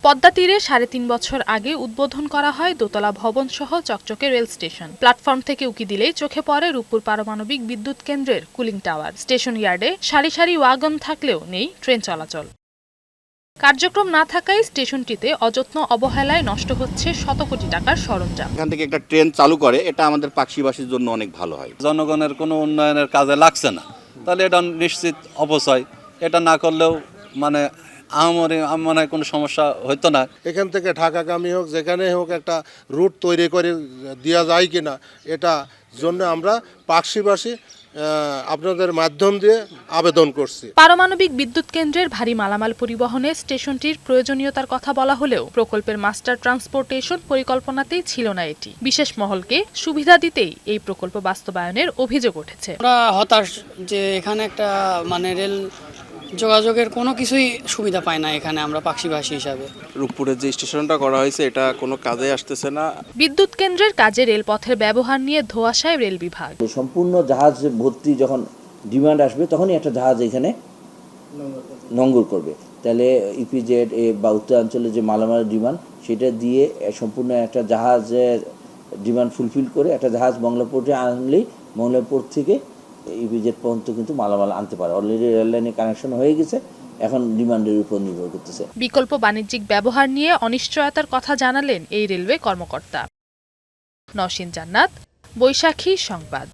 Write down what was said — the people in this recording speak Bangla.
পদ্মা তীরে ৩.৫ বছর আগে উদ্বোধন করা হয় দোতলা ভবন সহ চকচকে রেল স্টেশন। প্ল্যাটফর্ম থেকে উঁকি দিলেই চোখে পড়ে রূপপুর পারমাণবিক বিদ্যুৎ কেন্দ্রের কুলিং টাওয়ার। স্টেশন ইয়ার্ডে সারি সারি ওয়াগন থাকলেও নেই ট্রেন চলাচল। কার্যক্রম না থাকায় স্টেশনটিতে অযত্ন অবহেলায় নষ্ট হচ্ছে শত কোটি টাকার সরঞ্জাম। এখান থেকে একটা ট্রেন চালু করে, এটা আমাদের পাকশিবাসীর জন্য অনেক ভালো হয়। জনগণের কোনো উন্নয়নের কাজে লাগছে না, তাহলে এটা নিশ্চিত অপচয়। এটা না করলেও মানে মনে হয় কোনো সমস্যা হইতো না। এখান থেকে ঢাকাগামী হোক যেখানে হোক একটা রুট তৈরি করে দেওয়া যায় কিনা, এটা জন্য আমরা পাকশিবাসী আপনাদের মাধ্যম দিয়ে আবেদন করছি। পারমাণবিক বিদ্যুৎ কেন্দ্রের ভারী মালামাল পরিবহনে স্টেশনটির প্রয়োজনীয়তার কথা বলা হলেও প্রকল্পের মাস্টার ট্রান্সপোর্টেশন পরিকল্পনাতেই ছিল না এটি। বিশেষ মহলকে সুবিধা দিতেই এই প্রকল্প বাস্তবায়নের অভিযোগ উঠেছে। আমরা হতাশ যে এখানে একটা রেল যোগাযোগের কোনো কিছুই সুবিধা পায় না এখানে আমরা পাকশিবাসী হিসাবে। রূপপুরের যে স্টেশনটা করা হয়েছে এটা কোনো কাজে আসতেছে না। বিদ্যুৎ কেন্দ্রের কাজে রেলপথের ব্যবহার নিয়ে ধোঁয়াশায় রেল বিভাগ। সম্পূর্ণ জাহাজ ভর্তি যখন ডিমান্ড আসবে তখনই একটা জাহাজ এখানে নোঙর করবে। তাহলে ইপিজেড বা উত্তরাঞ্চলে যে মালামাল ডিমান্ড সেটা দিয়ে সম্পূর্ণ একটা জাহাজের ডিমান্ড ফুলফিল করে একটা জাহাজ মংলা পোর্টে আনলেই মংলা পোর্ট থেকে ইপিজেড পর্যন্ত কিন্তু মালামাল আনতে পারে। অলরেডি রেল লাইনে কানেকশন হয়ে গেছে, এখন ডিমান্ডের উপর নির্ভর করতেছে। বিকল্প বাণিজ্যিক ব্যবহার নিয়ে অনিশ্চয়তার কথা জানালেন এই রেলওয়ে কর্মকর্তা। নওশীন জান্নাত, বৈশাখী সংবাদ।